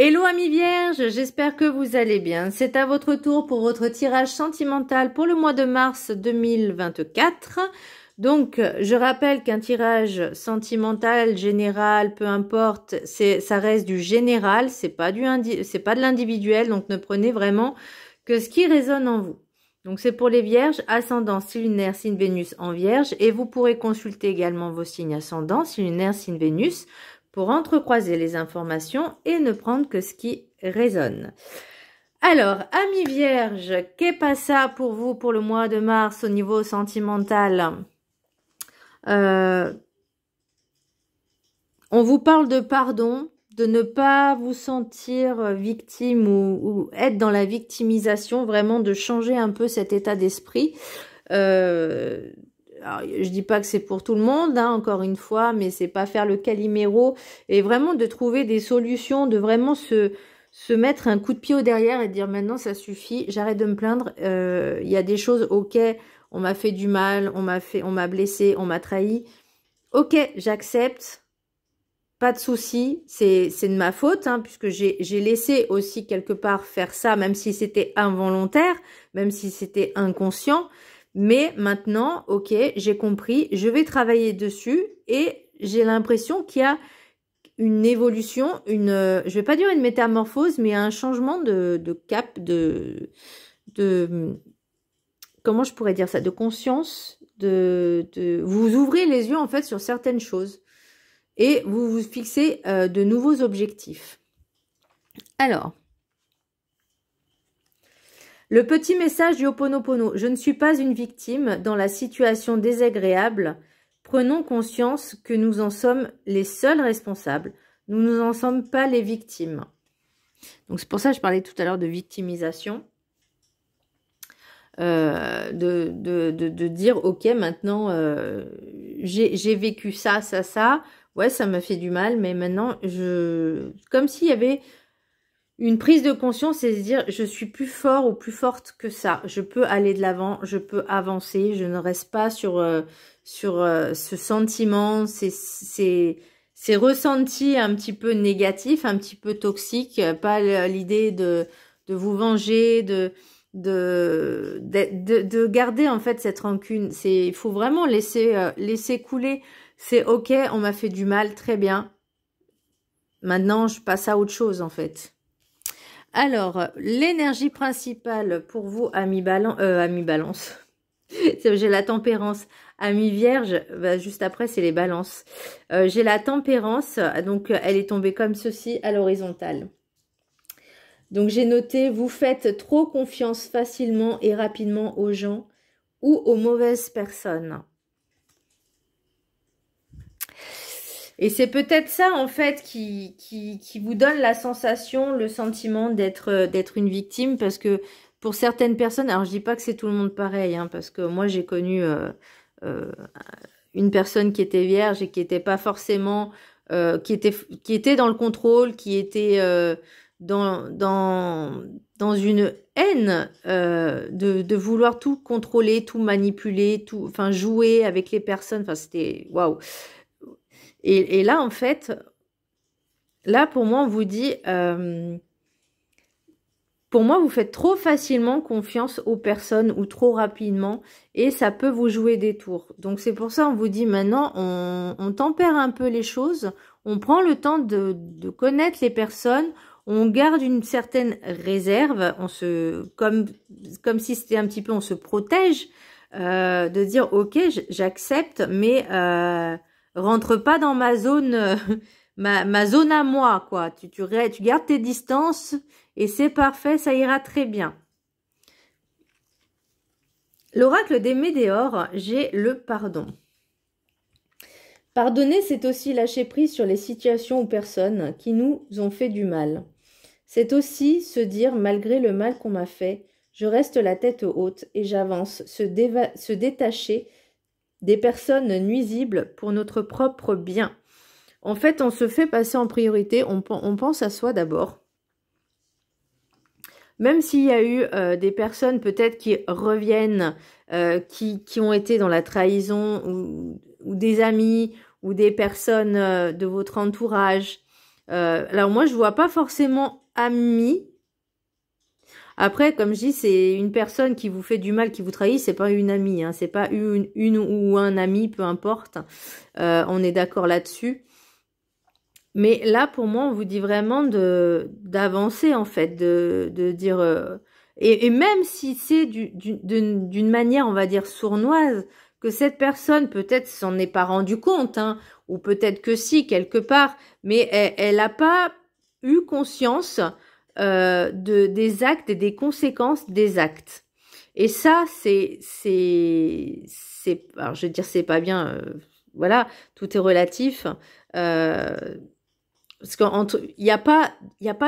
Hello amis vierges, j'espère que vous allez bien. C'est à votre tour pour votre tirage sentimental pour le mois de mars 2024. Donc, je rappelle qu'un tirage sentimental, général, peu importe, ça reste du général, c'est pas de l'individuel, donc ne prenez vraiment que ce qui résonne en vous. Donc, c'est pour les vierges, ascendant, signe lunaire, signe Vénus en vierge, et vous pourrez consulter également vos signes ascendants, signe lunaire, signe Vénus, pour entrecroiser les informations et ne prendre que ce qui résonne. Alors, amis vierges, qu'est pas ça pour vous pour le mois de mars au niveau sentimental? On vous parle de pardon, de ne pas vous sentir victime ou être dans la victimisation, vraiment de changer un peu cet état d'esprit. Alors, je dis pas que c'est pour tout le monde, hein, encore une fois, mais c'est pas faire le caliméro et vraiment de trouver des solutions, de vraiment se mettre un coup de pied au derrière et dire maintenant ça suffit, j'arrête de me plaindre. Il y a des choses, ok, on m'a fait du mal, on m'a blessé, on m'a trahi. Ok, j'accepte, pas de souci, c'est de ma faute, hein, puisque j'ai laissé aussi quelque part faire ça, même si c'était involontaire, même si c'était inconscient. Mais maintenant, ok, j'ai compris, je vais travailler dessus et j'ai l'impression qu'il y a une évolution, je vais pas dire une métamorphose, mais un changement de cap, comment je pourrais dire ça, de conscience, vous ouvrez les yeux en fait sur certaines choses et vous vous fixez de nouveaux objectifs. Alors, le petit message du Ho'oponopono. Je ne suis pas une victime dans la situation désagréable. Prenons conscience que nous en sommes les seuls responsables. Nous n'en sommes pas les victimes. Donc c'est pour ça que je parlais tout à l'heure de victimisation. De dire, ok, maintenant, j'ai vécu ça. Ouais, ça m'a fait du mal, mais maintenant, comme s'il y avait une prise de conscience et se dire je suis plus fort ou plus forte que ça. Je peux aller de l'avant, je peux avancer, je ne reste pas sur ce sentiment, ces ressentis un petit peu négatifs, un petit peu toxiques, pas l'idée de vous venger, de garder en fait cette rancune. Il faut vraiment laisser couler. C'est ok, on m'a fait du mal, très bien. Maintenant, je passe à autre chose en fait. Alors, l'énergie principale pour vous, amis balance. J'ai la tempérance. Amis vierge, bah, juste après, c'est les balances. J'ai la tempérance, donc elle est tombée comme ceci à l'horizontale. Donc, j'ai noté, vous faites trop confiance facilement et rapidement aux gens ou aux mauvaises personnes. Et c'est peut-être ça, en fait, qui vous donne la sensation, le sentiment d'être une victime. Parce que pour certaines personnes, alors je dis pas que c'est tout le monde pareil, hein, parce que moi, j'ai connu une personne qui était vierge et qui était pas forcément... qui était dans le contrôle, qui était dans une haine de vouloir tout contrôler, tout manipuler, enfin jouer avec les personnes. Enfin, c'était... Waouh. Et là, en fait, là, pour moi, on vous dit, pour moi, vous faites trop facilement confiance aux personnes ou trop rapidement et ça peut vous jouer des tours. Donc, c'est pour ça, on vous dit maintenant, on tempère un peu les choses, on prend le temps de connaître les personnes, on garde une certaine réserve, comme si c'était un petit peu, on se protège, de dire, ok, j'accepte, mais... rentre pas dans ma zone, ma zone à moi, quoi. Tu gardes tes distances et c'est parfait, ça ira très bien. L'oracle des météores, j'ai le pardon. Pardonner, c'est aussi lâcher prise sur les situations ou personnes qui nous ont fait du mal. C'est aussi se dire, malgré le mal qu'on m'a fait, je reste la tête haute et j'avance, se détacher des personnes nuisibles pour notre propre bien. En fait, on se fait passer en priorité, on pense à soi d'abord. Même s'il y a eu des personnes peut-être qui reviennent, qui ont été dans la trahison, ou des amis, ou des personnes de votre entourage, Alors moi, je vois pas forcément ami. Après, comme je dis, c'est une personne qui vous fait du mal, qui vous trahit, c'est pas une amie, hein, c'est pas une ou un ami, peu importe. On est d'accord là-dessus. Mais là, pour moi, on vous dit vraiment d'avancer, en fait, de dire... et même si c'est d'une manière, on va dire, sournoise, que cette personne, peut-être, s'en est pas rendu compte, hein, ou peut-être que si, quelque part, mais elle a pas eu conscience des actes et des conséquences des actes. Et ça, alors je vais dire, c'est pas bien, voilà, tout est relatif. Euh, Parce qu'il n'y a pas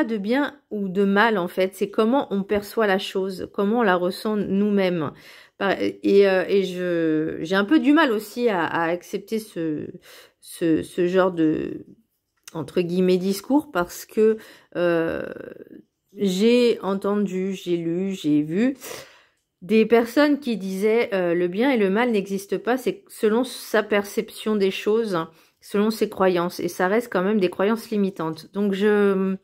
de bien ou de mal, en fait. C'est comment on perçoit la chose, comment on la ressent nous-mêmes. J'ai un peu du mal aussi à accepter ce genre de, entre guillemets, discours parce que j'ai entendu, j'ai lu, j'ai vu des personnes qui disaient le bien et le mal n'existent pas, c'est selon sa perception des choses, selon ses croyances, et ça reste quand même des croyances limitantes. Donc je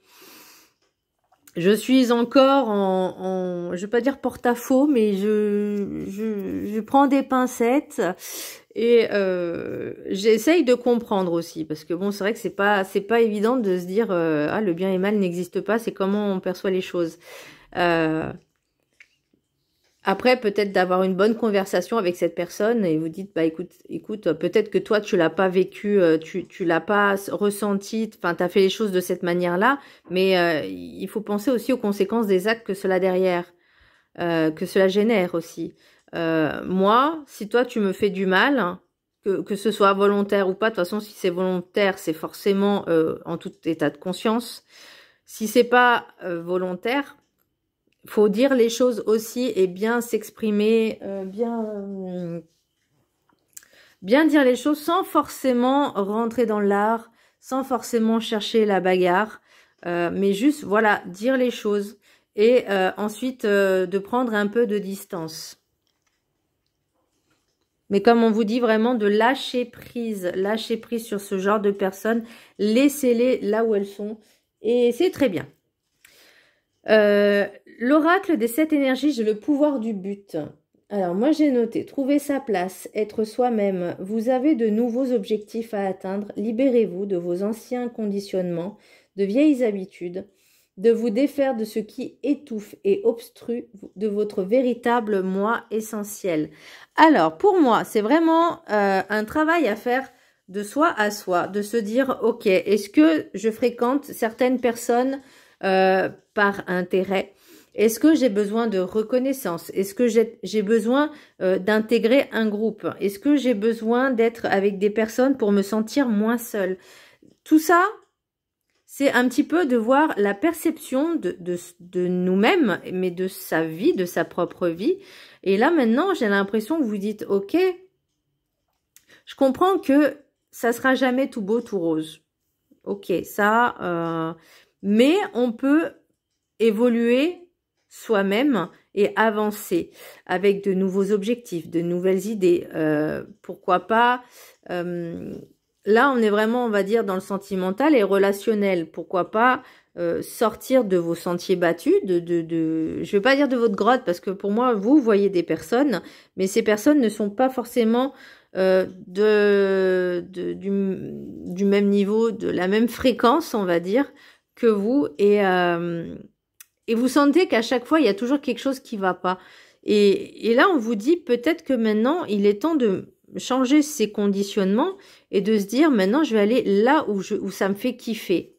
suis encore je vais pas dire porte-à-faux, mais je prends des pincettes et j'essaye de comprendre aussi, parce que bon, c'est vrai que c'est pas évident de se dire ah, le bien et le mal n'existent pas, c'est comment on perçoit les choses. Après, peut-être d'avoir une bonne conversation avec cette personne et vous dites, bah écoute, peut-être que toi, tu l'as pas vécu, tu l'as pas ressenti, enfin, tu as fait les choses de cette manière-là, mais il faut penser aussi aux conséquences des actes que cela derrière, que cela génère aussi. Moi, si toi, tu me fais du mal, que ce soit volontaire ou pas, de toute façon, si c'est volontaire, c'est forcément en tout état de conscience. Si c'est pas volontaire, faut dire les choses aussi et bien s'exprimer, bien dire les choses sans forcément rentrer dans l'art, sans forcément chercher la bagarre, mais juste, voilà, dire les choses et ensuite de prendre un peu de distance. Mais comme on vous dit vraiment de lâcher prise sur ce genre de personnes, laissez-les là où elles sont et c'est très bien. L'oracle des 7 énergies, j'ai le pouvoir du but. Alors moi j'ai noté, trouver sa place, être soi-même, vous avez de nouveaux objectifs à atteindre, libérez-vous de vos anciens conditionnements, de vieilles habitudes, de vous défaire de ce qui étouffe et obstrue de votre véritable moi essentiel. Alors pour moi c'est vraiment un travail à faire de soi à soi, de se dire ok, est-ce que je fréquente certaines personnes par intérêt? Est-ce que j'ai besoin de reconnaissance? Est-ce que j'ai besoin d'intégrer un groupe? Est-ce que j'ai besoin d'être avec des personnes pour me sentir moins seule? Tout ça, c'est un petit peu de voir la perception de nous-mêmes, mais de sa vie, de sa propre vie. Et là, maintenant, j'ai l'impression que vous dites, ok, je comprends que ça sera jamais tout beau, tout rose. Ok, ça... mais on peut évoluer soi-même et avancer avec de nouveaux objectifs, de nouvelles idées. Pourquoi pas là, on est vraiment, on va dire, dans le sentimental et relationnel. Pourquoi pas sortir de vos sentiers battus, je vais pas dire de votre grotte, parce que pour moi, vous voyez des personnes, mais ces personnes ne sont pas forcément du même niveau, de la même fréquence, on va dire, que vous. Et vous sentez qu'à chaque fois, il y a toujours quelque chose qui va pas. Et là, on vous dit peut-être que maintenant, il est temps de changer ses conditionnements et de se dire maintenant, je vais aller là où ça me fait kiffer.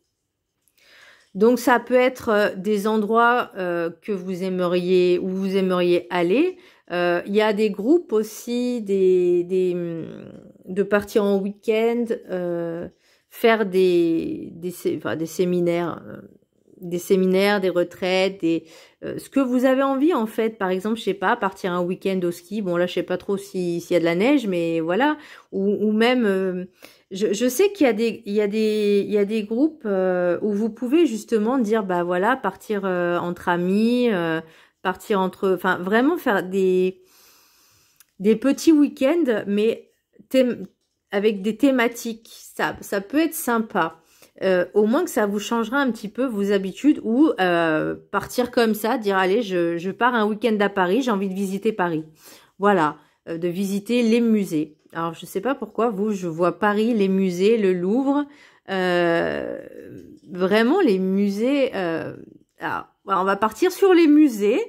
Donc, ça peut être des endroits que vous aimeriez, où vous aimeriez aller. Il y a des groupes aussi, de partir en week-end, faire des séminaires. Des séminaires, des retraites, ce que vous avez envie en fait. Par exemple, je sais pas, partir un week-end au ski. Bon là, je sais pas trop s'il y a de la neige, mais voilà. Ou même, je sais qu'il y a des groupes où vous pouvez justement dire bah voilà, partir entre amis, partir enfin vraiment faire des petits week-ends, mais avec des thématiques. Ça peut être sympa. au moins que ça vous changera un petit peu vos habitudes ou partir comme ça, dire allez, je pars un week-end à Paris, j'ai envie de visiter Paris. Voilà, de visiter les musées. Alors je sais pas pourquoi, je vois Paris, les musées, le Louvre, vraiment les musées. Alors, on va partir sur les musées,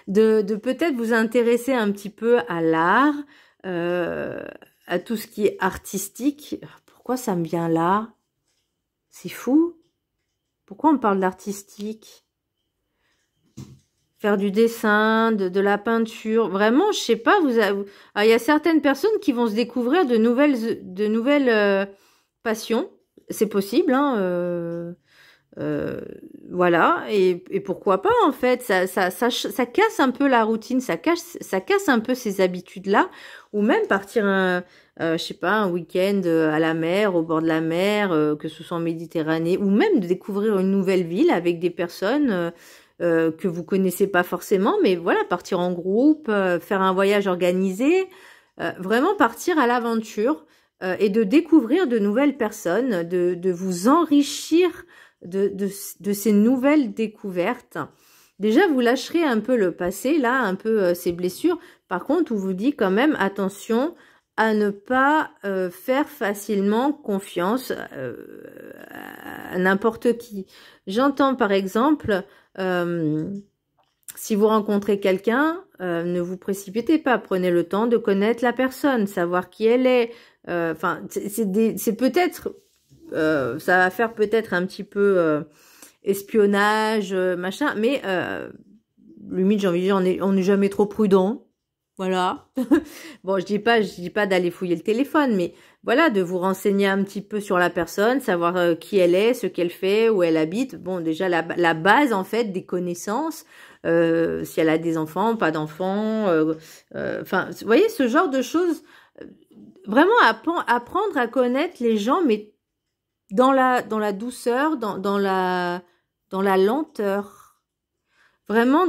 de peut-être vous intéresser un petit peu à l'art, à tout ce qui est artistique. Pourquoi ça me vient là? C'est fou. Pourquoi on parle d'artistique? Faire du dessin, de la peinture. Vraiment, je sais pas, alors, il y a certaines personnes qui vont se découvrir de nouvelles passions. C'est possible, hein. Voilà, et pourquoi pas en fait, ça casse un peu la routine, ça casse un peu ces habitudes-là, ou même partir je sais pas, un week-end à la mer, au bord de la mer, que ce soit en Méditerranée, ou même de découvrir une nouvelle ville avec des personnes que vous connaissez pas forcément, mais voilà, partir en groupe, faire un voyage organisé, vraiment partir à l'aventure et de découvrir de nouvelles personnes, de vous enrichir de ces nouvelles découvertes. Déjà, vous lâcherez un peu le passé, là, un peu ces blessures. Par contre, on vous dit quand même, attention à ne pas faire facilement confiance à n'importe qui. J'entends par exemple, si vous rencontrez quelqu'un, ne vous précipitez pas, prenez le temps de connaître la personne, savoir qui elle est. Enfin, c'est peut-être... ça va faire peut-être un petit peu espionnage, machin, mais limite, j'ai envie de dire, on n'est jamais trop prudent. Voilà. Bon, je dis pas d'aller fouiller le téléphone, mais voilà, de vous renseigner un petit peu sur la personne, savoir qui elle est, ce qu'elle fait, où elle habite. Bon, déjà la base en fait des connaissances, si elle a des enfants, pas d'enfants. Enfin, vous voyez ce genre de choses. Vraiment apprendre à connaître les gens, mais dans la douceur, dans la lenteur. Vraiment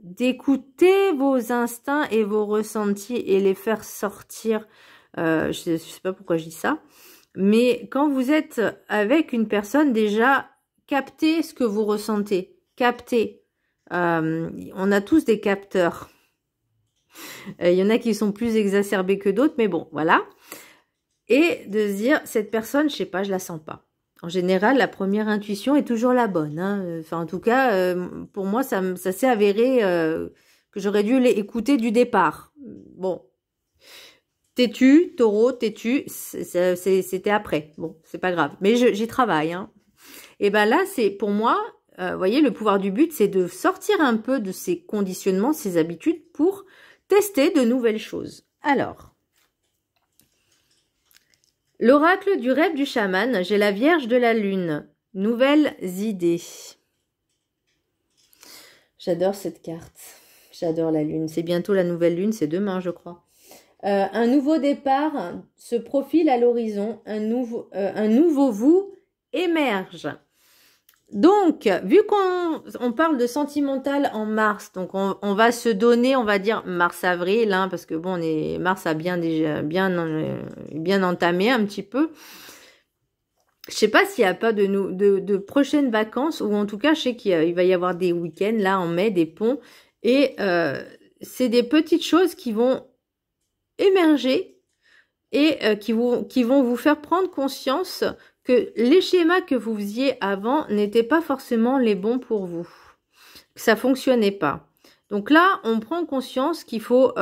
d'écouter vos instincts et vos ressentis et les faire sortir. Je sais pas pourquoi je dis ça. Mais quand vous êtes avec une personne, déjà, captez ce que vous ressentez. Captez. On a tous des capteurs. Il y en a qui sont plus exacerbés que d'autres, mais bon, voilà. Et de se dire, cette personne, je sais pas, je la sens pas. En général, la première intuition est toujours la bonne. Hein. Enfin, en tout cas, pour moi, ça s'est avéré que j'aurais dû l'écouter du départ. Bon, têtu, taureau, têtu, c'était après. Bon, c'est pas grave. Mais j'y travaille. Hein. Et ben là, c'est pour moi, vous voyez, le pouvoir du but, c'est de sortir un peu de ces conditionnements, ces habitudes pour tester de nouvelles choses. Alors... L'oracle du rêve du chaman, j'ai la Vierge de la Lune. Nouvelles idées. J'adore cette carte. J'adore la Lune. C'est bientôt la nouvelle Lune, c'est demain, je crois. Un nouveau départ se profile à l'horizon. Un nouveau vous émerge. Donc, vu qu'on parle de sentimental en mars, donc on va se donner, on va dire mars-avril, hein, parce que bon, mars a bien entamé un petit peu. Je sais pas s'il n'y a pas de prochaines vacances, ou en tout cas, je sais qu'il va y avoir des week-ends là en mai, des ponts, et c'est des petites choses qui vont émerger et qui vont vous faire prendre conscience que les schémas que vous faisiez avant n'étaient pas forcément les bons pour vous. Que ça fonctionnait pas. Donc là, on prend conscience qu'il faut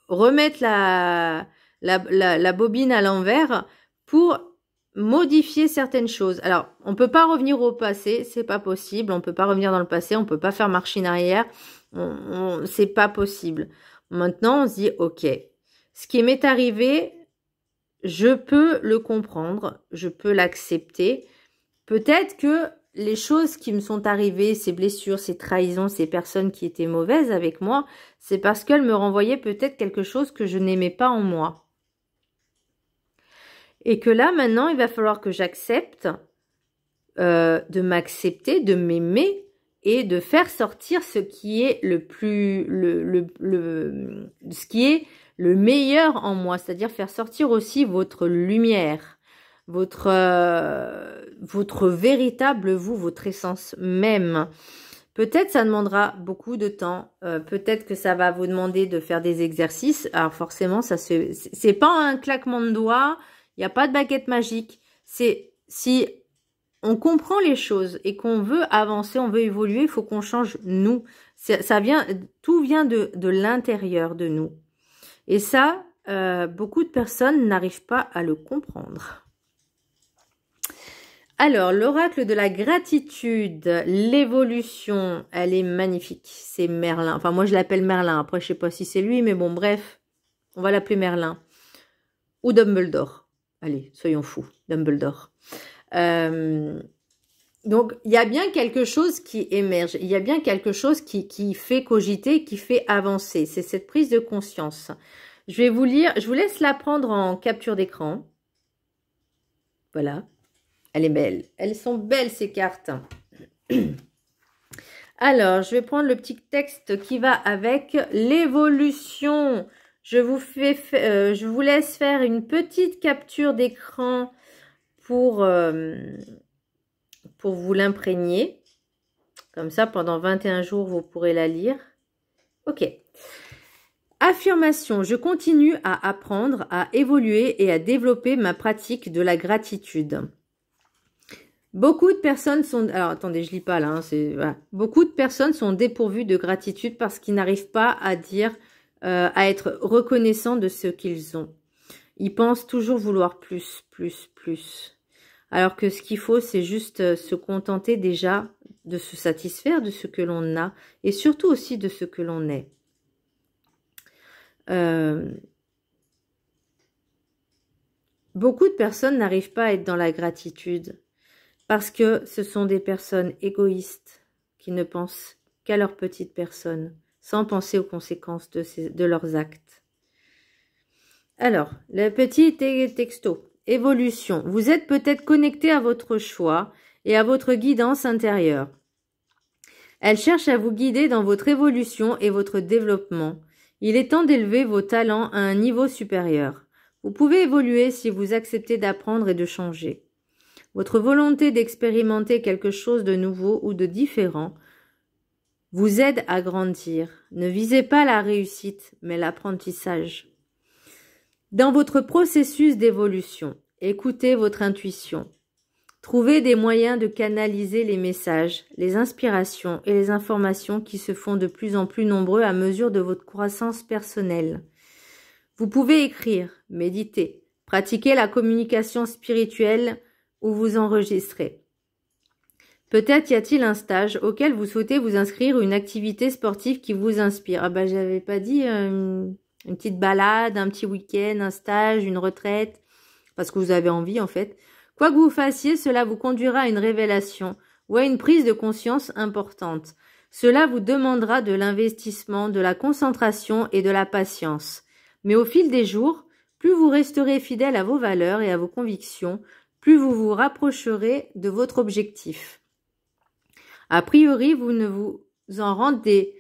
remettre la bobine à l'envers pour modifier certaines choses. Alors, on peut pas revenir au passé, c'est pas possible. On peut pas revenir dans le passé, on peut pas faire machine arrière. C'est pas possible. Maintenant, on se dit, ok, ce qui m'est arrivé, je peux le comprendre, je peux l'accepter. Peut-être que les choses qui me sont arrivées, ces blessures, ces trahisons, ces personnes qui étaient mauvaises avec moi, c'est parce qu'elles me renvoyaient peut-être quelque chose que je n'aimais pas en moi. Et que là, maintenant, il va falloir que j'accepte de m'accepter, de m'aimer et de faire sortir ce qui est ce qui est le meilleur en moi, c'est-à-dire faire sortir aussi votre lumière, votre véritable vous, votre essence même. Peut-être ça demandera beaucoup de temps, peut-être que ça va vous demander de faire des exercices. Alors forcément, c'est pas un claquement de doigts, il n'y a pas de baguette magique. C'est si on comprend les choses et qu'on veut avancer, on veut évoluer, il faut qu'on change nous. Tout vient de l'intérieur de nous. Et ça, beaucoup de personnes n'arrivent pas à le comprendre. Alors, l'oracle de la gratitude, l'évolution, elle est magnifique. C'est Merlin. Enfin, moi, je l'appelle Merlin. Après, je sais pas si c'est lui, mais bon, bref. On va l'appeler Merlin. Ou Dumbledore. Allez, soyons fous. Dumbledore. Donc, il y a bien quelque chose qui émerge. Il y a bien quelque chose qui fait cogiter, qui fait avancer. C'est cette prise de conscience. Je vais vous lire. Je vous laisse la prendre en capture d'écran. Voilà. Elle est belle. Elles sont belles, ces cartes. Alors, je vais prendre le petit texte qui va avec l'évolution. Je vous laisse faire une petite capture d'écran pour vous l'imprégner. Comme ça, pendant 21 jours, vous pourrez la lire. Ok. Affirmation. Je continue à apprendre, à évoluer et à développer ma pratique de la gratitude. Beaucoup de personnes sont... Alors, attendez, je lis pas là. Hein, voilà. Beaucoup de personnes sont dépourvues de gratitude parce qu'ils n'arrivent pas à dire, à être reconnaissants de ce qu'ils ont. Ils pensent toujours vouloir plus, plus, plus. Alors que ce qu'il faut, c'est juste se contenter déjà de se satisfaire de ce que l'on a et surtout aussi de ce que l'on est. Beaucoup de personnes n'arrivent pas à être dans la gratitude. Parce que ce sont des personnes égoïstes qui ne pensent qu'à leur petite personne, sans penser aux conséquences de leurs actes. Alors, le petit texto. Évolution. Vous êtes peut-être connecté à votre choix et à votre guidance intérieure. Elle cherche à vous guider dans votre évolution et votre développement. Il est temps d'élever vos talents à un niveau supérieur. Vous pouvez évoluer si vous acceptez d'apprendre et de changer. Votre volonté d'expérimenter quelque chose de nouveau ou de différent vous aide à grandir. Ne visez pas la réussite, mais l'apprentissage. Dans votre processus d'évolution, écoutez votre intuition. Trouvez des moyens de canaliser les messages, les inspirations et les informations qui se font de plus en plus nombreux à mesure de votre croissance personnelle. Vous pouvez écrire, méditer, pratiquer la communication spirituelle ou vous enregistrez. Peut-être y a-t-il un stage auquel vous souhaitez vous inscrire ou une activité sportive qui vous inspire. Ah bah j'avais pas dit une petite balade, un petit week-end, un stage, une retraite, parce que vous avez envie en fait. Quoi que vous fassiez, cela vous conduira à une révélation ou à une prise de conscience importante. Cela vous demandera de l'investissement, de la concentration et de la patience. Mais au fil des jours, plus vous resterez fidèle à vos valeurs et à vos convictions, plus vous vous rapprocherez de votre objectif. A priori, vous ne vous en rendez...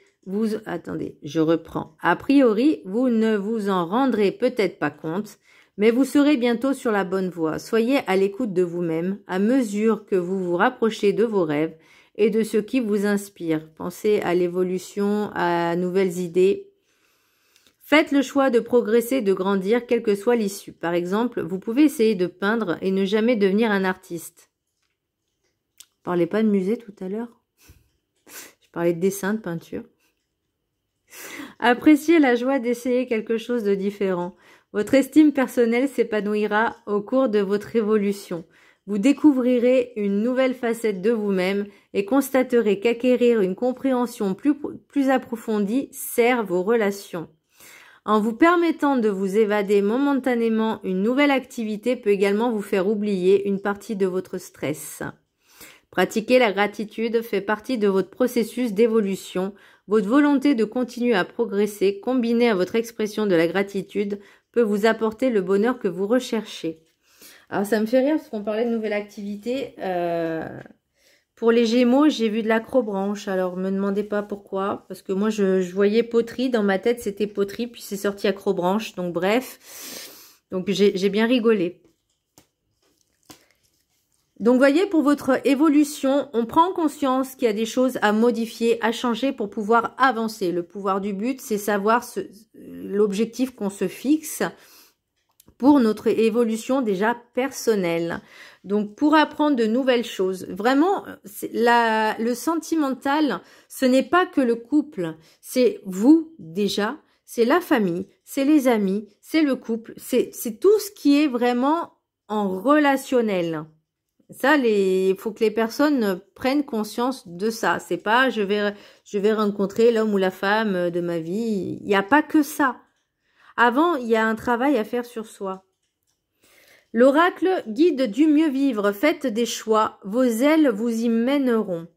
Attendez, je reprends. A priori, vous ne vous en rendrez peut-être pas compte, mais vous serez bientôt sur la bonne voie. Soyez à l'écoute de vous-même à mesure que vous vous rapprochez de vos rêves et de ce qui vous inspire. Pensez à l'évolution, à nouvelles idées. Faites le choix de progresser, de grandir, quelle que soit l'issue. Par exemple, vous pouvez essayer de peindre et ne jamais devenir un artiste. Je parlais pas de musée tout à l'heure. Je parlais de dessin, de peinture. Appréciez la joie d'essayer quelque chose de différent. Votre estime personnelle s'épanouira au cours de votre évolution. Vous découvrirez une nouvelle facette de vous-même et constaterez qu'acquérir une compréhension plus approfondie sert vos relations. En vous permettant de vous évader momentanément, une nouvelle activité peut également vous faire oublier une partie de votre stress. Pratiquer la gratitude fait partie de votre processus d'évolution. Votre volonté de continuer à progresser, combinée à votre expression de la gratitude, peut vous apporter le bonheur que vous recherchez. Alors ça me fait rire parce qu'on parlait de nouvelle activité. Pour les Gémeaux, j'ai vu de l'acrobranche. Alors, me demandez pas pourquoi. Parce que moi, je voyais poterie. Dans ma tête, c'était poterie. Puis c'est sorti acrobranche. Donc, bref. Donc, j'ai bien rigolé. Donc, voyez, pour votre évolution, on prend conscience qu'il y a des choses à modifier, à changer pour pouvoir avancer. Le pouvoir du but, c'est savoir l'objectif qu'on se fixe pour notre évolution déjà personnelle. Donc, pour apprendre de nouvelles choses. Vraiment, le sentimental, ce n'est pas que le couple. C'est vous, déjà. C'est la famille. C'est les amis. C'est le couple. C'est tout ce qui est vraiment en relationnel. Ça, il faut que les personnes prennent conscience de ça. C'est pas, je vais rencontrer l'homme ou la femme de ma vie. Il n'y a pas que ça. Avant, il y a un travail à faire sur soi. L'oracle guide du mieux vivre. Faites des choix. Vos ailes vous y mèneront.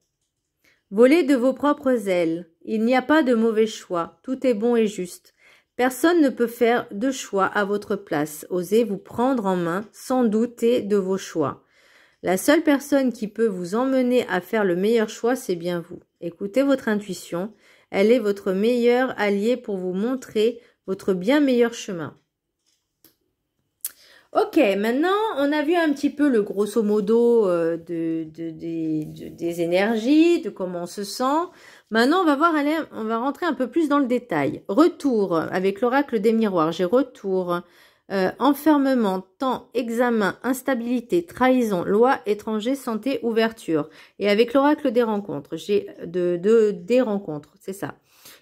Volez de vos propres ailes. Il n'y a pas de mauvais choix. Tout est bon et juste. Personne ne peut faire de choix à votre place. Osez vous prendre en main sans douter de vos choix. La seule personne qui peut vous emmener à faire le meilleur choix, c'est bien vous. Écoutez votre intuition. Elle est votre meilleur allié pour vous montrer votre bien meilleur chemin. Ok, maintenant, on a vu un petit peu le grosso modo des énergies, de comment on se sent. Maintenant, on va rentrer un peu plus dans le détail. Retour avec l'oracle des miroirs. J'ai retour, enfermement, temps, examen, instabilité, trahison, loi, étranger, santé, ouverture. Et avec l'oracle des rencontres, j'ai des rencontres, c'est ça.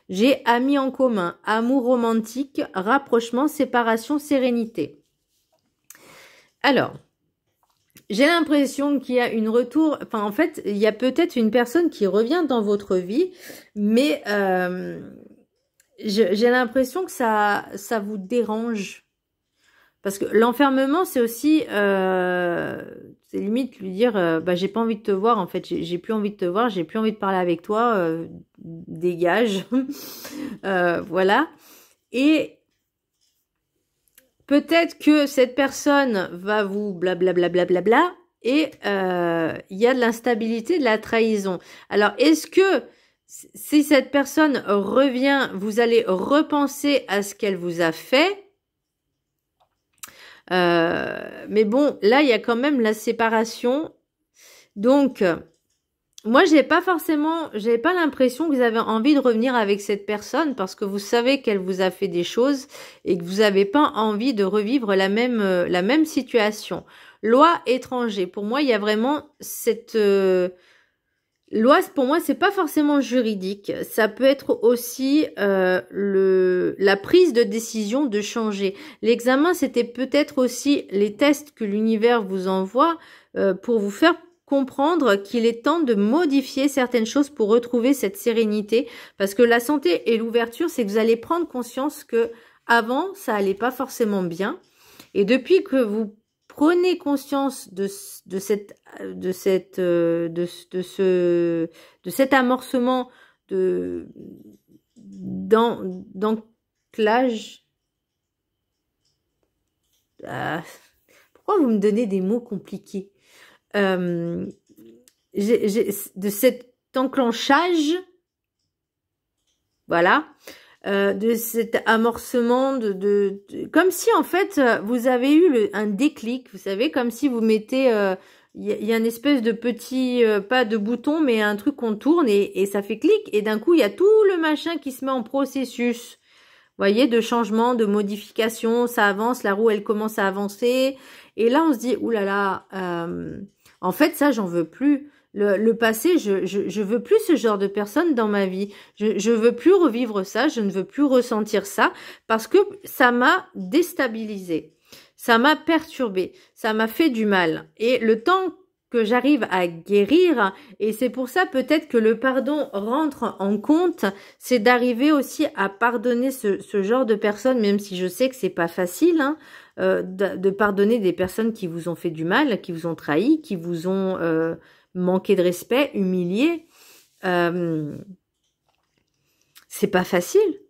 J'ai amis en commun, amour romantique, rapprochement, séparation, sérénité. Alors, j'ai l'impression qu'il y a une retour, enfin en fait, il y a peut-être une personne qui revient dans votre vie, mais j'ai l'impression que ça vous dérange. Parce que l'enfermement, c'est aussi, c'est limite lui dire, bah j'ai pas envie de te voir, en fait, j'ai plus envie de te voir, j'ai plus envie de parler avec toi, dégage, voilà. Et peut-être que cette personne va vous blablabla et il y a de l'instabilité, de la trahison. Alors, est-ce que si cette personne revient, vous allez repenser à ce qu'elle vous a fait? Mais bon, là, il y a quand même la séparation. Donc, moi, j'avais pas l'impression que vous avez envie de revenir avec cette personne parce que vous savez qu'elle vous a fait des choses et que vous n'avez pas envie de revivre la même situation. Loi étranger. Pour moi, il y a vraiment cette loi. Pour moi, c'est pas forcément juridique. Ça peut être aussi la prise de décision de changer. L'examen, c'était peut-être aussi les tests que l'univers vous envoie pour vous faire comprendre qu'il est temps de modifier certaines choses pour retrouver cette sérénité. Parce que la santé et l'ouverture, c'est que vous allez prendre conscience que avant, ça allait pas forcément bien. Et depuis que vous prenez conscience de cet amorcement d'ancrage. Pourquoi vous me donnez des mots compliqués? De cet enclenchage, voilà, de cet amorcement, comme si en fait vous avez eu un déclic, vous savez, comme si vous mettez, y a une espèce de petit, pas de bouton, mais un truc qu'on tourne et ça fait clic, et d'un coup il y a tout le machin qui se met en processus. Voyez, de changement, de modification, ça avance, la roue elle commence à avancer, et là on se dit, oulala, en fait, ça, j'en veux plus. Le passé, je veux plus ce genre de personne dans ma vie. Je veux plus revivre ça, je ne veux plus ressentir ça parce que ça m'a déstabilisé. Ça m'a perturbé, ça m'a fait du mal. Et le temps que j'arrive à guérir, et c'est pour ça peut-être que le pardon rentre en compte, c'est d'arriver aussi à pardonner ce genre de personnes, même si je sais que c'est pas facile, hein, de pardonner des personnes qui vous ont fait du mal, qui vous ont trahi, qui vous ont manqué de respect, humilié. C'est pas facile.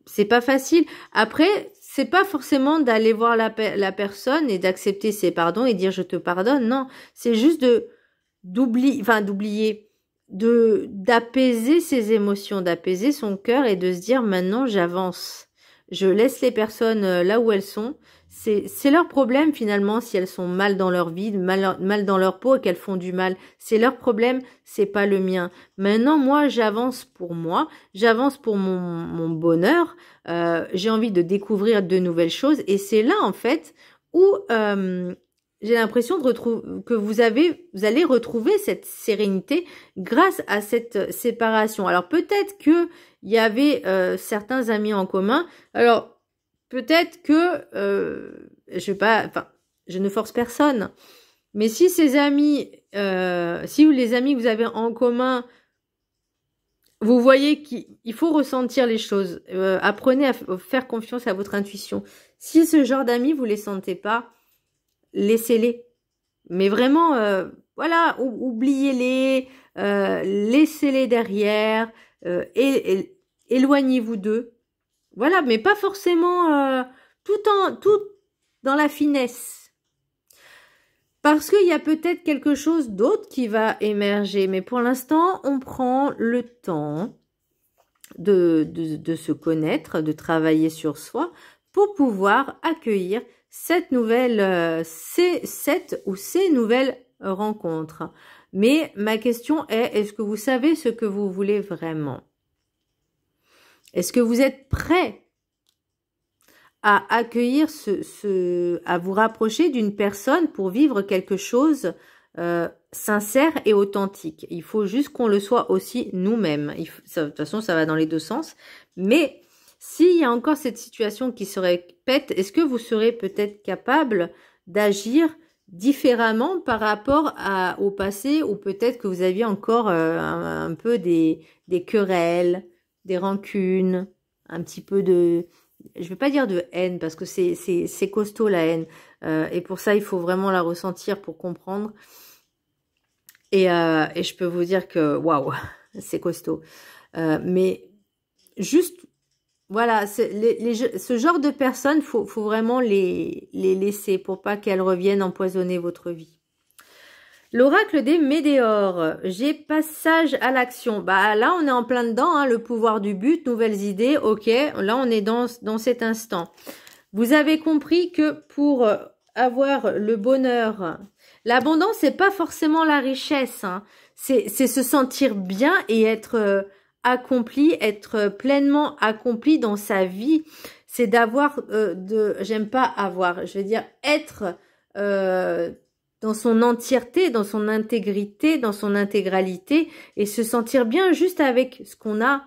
C'est pas facile. Après, c'est pas forcément d'aller voir la personne et d'accepter ses pardons et dire je te pardonne. Non, c'est juste d'oublier, d'apaiser ses émotions, d'apaiser son cœur et de se dire maintenant j'avance. Je laisse les personnes là où elles sont. C'est leur problème finalement si elles sont mal dans leur vie, mal dans leur peau et qu'elles font du mal. C'est leur problème, c'est pas le mien. Maintenant, moi, j'avance pour moi, j'avance pour mon bonheur. J'ai envie de découvrir de nouvelles choses et c'est là en fait où j'ai l'impression que vous allez retrouver cette sérénité grâce à cette séparation. Alors peut-être que il y avait certains amis en commun. Alors peut-être que je ne force personne. Mais si ces amis, si les amis que vous avez en commun, vous voyez qu'il faut ressentir les choses. Apprenez à faire confiance à votre intuition. Si ce genre d'amis vous les sentez pas, laissez-les. Mais vraiment, voilà, oubliez-les, laissez-les derrière, et éloignez-vous d'eux. Voilà, mais pas forcément tout dans la finesse. Parce qu'il y a peut-être quelque chose d'autre qui va émerger. Mais pour l'instant, on prend le temps de se connaître, de travailler sur soi pour pouvoir accueillir cette nouvelle, cette ou ces nouvelles rencontres. Mais ma question est, est-ce que vous savez ce que vous voulez vraiment? Est-ce que vous êtes prêt à accueillir à vous rapprocher d'une personne pour vivre quelque chose sincère et authentique? Il faut juste qu'on le soit aussi nous-mêmes. De toute façon, ça va dans les deux sens. Mais s'il y a encore cette situation qui se répète, est-ce que vous serez peut-être capable d'agir différemment par rapport au passé, ou peut-être que vous aviez encore un peu des querelles, des rancunes, un petit peu de, je vais pas dire de haine parce que c'est costaud la haine, et pour ça il faut vraiment la ressentir pour comprendre, et je peux vous dire que waouh, c'est costaud, mais juste voilà, ce genre de personnes, faut vraiment les laisser pour pas qu'elles reviennent empoisonner votre vie. L'oracle des météores, j'ai passage à l'action. Bah là, on est en plein dedans, hein, le pouvoir du but, nouvelles idées, ok. Là, on est dans cet instant. Vous avez compris que pour avoir le bonheur, l'abondance, c'est pas forcément la richesse, hein. C'est se sentir bien et être accompli, être pleinement accompli dans sa vie. C'est d'avoir j'aime pas avoir, je veux dire être dans son entièreté, dans son intégrité, dans son intégralité, et se sentir bien juste avec ce qu'on a. Vous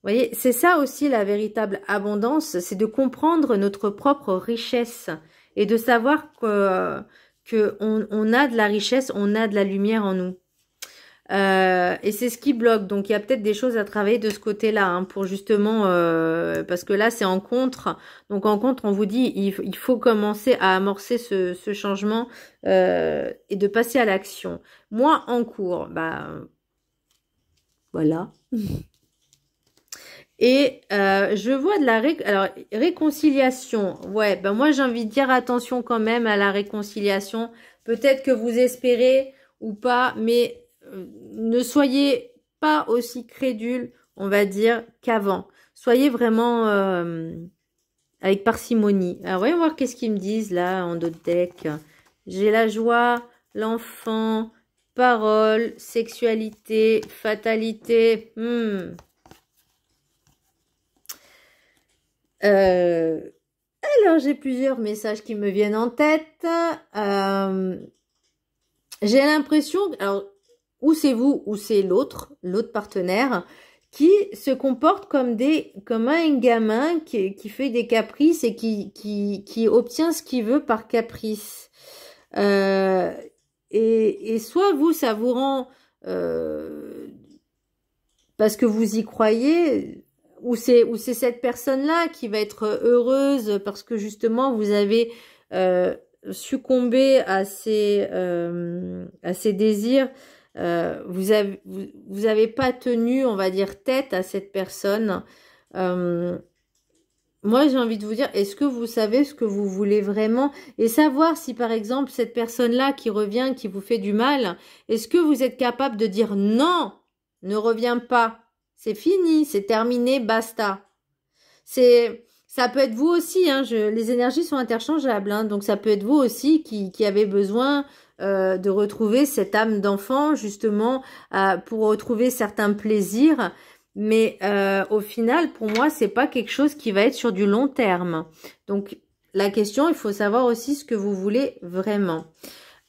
voyez, c'est ça aussi la véritable abondance, c'est de comprendre notre propre richesse et de savoir qu'on a de la richesse, on a de la lumière en nous. Et c'est ce qui bloque. Donc il y a peut-être des choses à travailler de ce côté-là, hein, pour justement, parce que là c'est en contre. Donc en contre, on vous dit il faut commencer à amorcer ce changement et de passer à l'action. Moi en cours, bah voilà. Et je vois de la réconciliation. Ouais, ben moi j'ai envie de dire attention quand même à la réconciliation. Peut-être que vous espérez ou pas, mais ne soyez pas aussi crédule, on va dire, qu'avant. Soyez vraiment avec parcimonie. Alors voyons voir qu'est-ce qu'ils me disent là en d'autres decks. J'ai la joie, l'enfant, parole, sexualité, fatalité. Alors, j'ai plusieurs messages qui me viennent en tête. J'ai l'impression, alors, ou c'est vous, ou c'est l'autre partenaire, qui se comporte comme un gamin qui fait des caprices et qui obtient ce qu'il veut par caprice. Et soit vous, ça vous rend, parce que vous y croyez, ou c'est cette personne-là qui va être heureuse parce que justement vous avez succombé à ses désirs. Vous avez pas tenu, on va dire, tête à cette personne. Moi moi, j'ai envie de vous dire, est-ce que vous savez ce que vous voulez vraiment? Et savoir si, par exemple, cette personne-là qui revient, qui vous fait du mal, est-ce que vous êtes capable de dire non, ne reviens pas. C'est fini, c'est terminé, basta. Ça peut être vous aussi, hein, les énergies sont interchangeables, hein, donc ça peut être vous aussi qui avez besoin de retrouver cette âme d'enfant, justement, pour retrouver certains plaisirs. Mais au final, pour moi, c'est pas quelque chose qui va être sur du long terme. Donc, la question, il faut savoir aussi ce que vous voulez vraiment.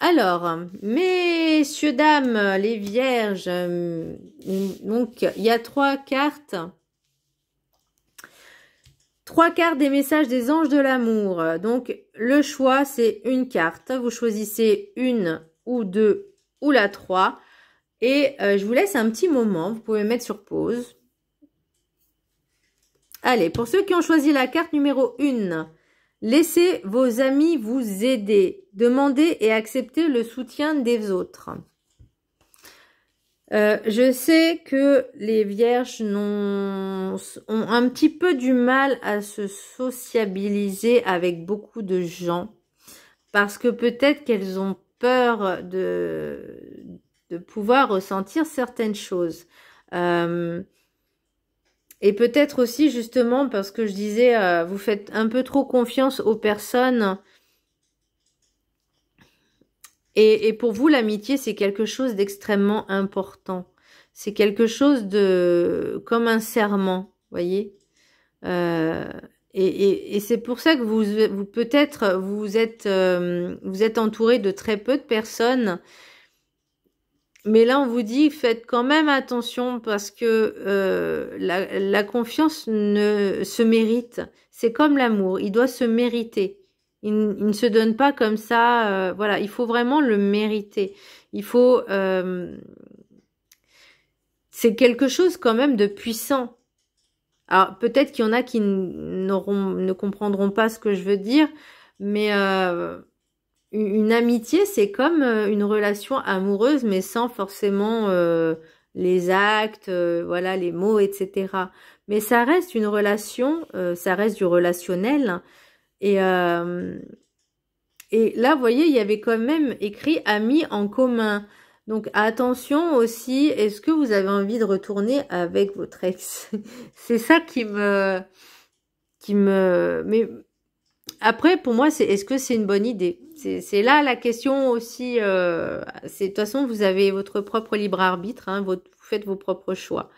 Alors, messieurs, dames, les vierges, donc, il y a 3 cartes. 3 cartes des messages des anges de l'amour. Donc, le choix, c'est une carte. Vous choisissez une ou deux ou la 3. Et je vous laisse un petit moment. Vous pouvez mettre sur pause. Allez, pour ceux qui ont choisi la carte numéro 1, laissez vos amis vous aider. Demandez et acceptez le soutien des autres. Je sais que les vierges ont un petit peu du mal à se sociabiliser avec beaucoup de gens. Parce que peut-être qu'elles ont peur de pouvoir ressentir certaines choses. Et peut-être aussi justement parce que je disais, vous faites un peu trop confiance aux personnes. Et pour vous, l'amitié, c'est quelque chose d'extrêmement important. C'est quelque chose de comme un serment, voyez. Et c'est pour ça que vous peut-être vous êtes entouré de très peu de personnes. Mais là, on vous dit, faites quand même attention parce que la confiance se mérite. C'est comme l'amour, il doit se mériter. Il ne se donne pas comme ça. Voilà, il faut vraiment le mériter. Il faut... c'est quelque chose quand même de puissant. Alors, peut-être qu'il y en a qui ne comprendront pas ce que je veux dire, mais... une amitié, c'est comme une relation amoureuse, mais sans forcément les actes, voilà, les mots, etc. Mais ça reste une relation, ça reste du relationnel. Et là, vous voyez, il y avait quand même écrit amis en commun. Donc attention aussi, est-ce que vous avez envie de retourner avec votre ex? C'est ça qui me... Mais après, pour moi, est-ce que c'est une bonne idée? C'est là la question aussi. De toute façon, vous avez votre propre libre arbitre, hein, vous faites vos propres choix.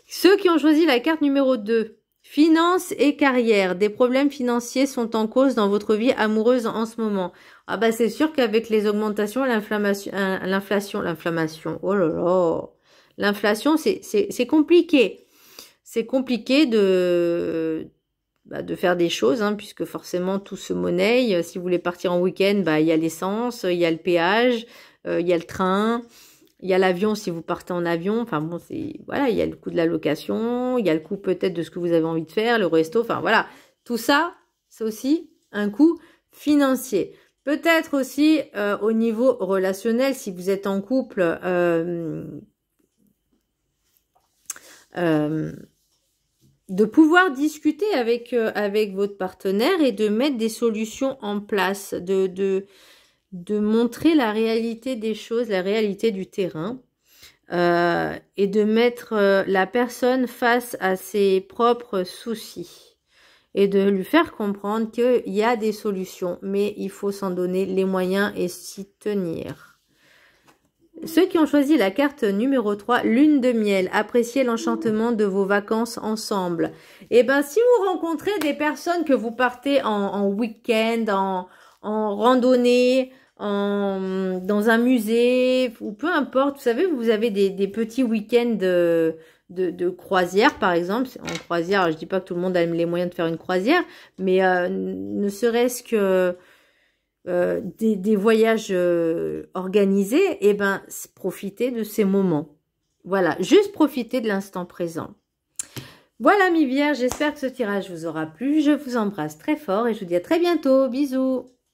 Ceux qui ont choisi la carte numéro 2, finances et carrière. Des problèmes financiers sont en cause dans votre vie amoureuse en ce moment. Ah bah c'est sûr qu'avec les augmentations, l'inflation, oh là là, l'inflation, c'est compliqué. C'est compliqué de faire des choses, hein, puisque forcément tout se monnaie. Si vous voulez partir en week-end, il y a l'essence, il y a le péage, il y a le train, il y a l'avion si vous partez en avion. Enfin bon, voilà, il y a le coût de la location, il y a le coût peut-être de ce que vous avez envie de faire, le resto. Enfin voilà, tout ça, c'est aussi un coût financier. Peut-être aussi au niveau relationnel, si vous êtes en couple. De pouvoir discuter avec votre partenaire et de mettre des solutions en place, de montrer la réalité des choses, la réalité du terrain, et de mettre la personne face à ses propres soucis et de lui faire comprendre qu'il y a des solutions, mais il faut s'en donner les moyens et s'y tenir. Ceux qui ont choisi la carte numéro 3, lune de miel, appréciez l'enchantement de vos vacances ensemble. Et ben, si vous rencontrez des personnes que vous partez en week-end, en randonnée, dans un musée, ou peu importe, vous savez, vous avez des petits week-ends de croisière, par exemple. En croisière, je dis pas que tout le monde a les moyens de faire une croisière, mais ne serait-ce que... des voyages organisés, et ben profitez de ces moments. Voilà, juste profitez de l'instant présent. Voilà mes vierges, j'espère que ce tirage vous aura plu. Je vous embrasse très fort et je vous dis à très bientôt. Bisous.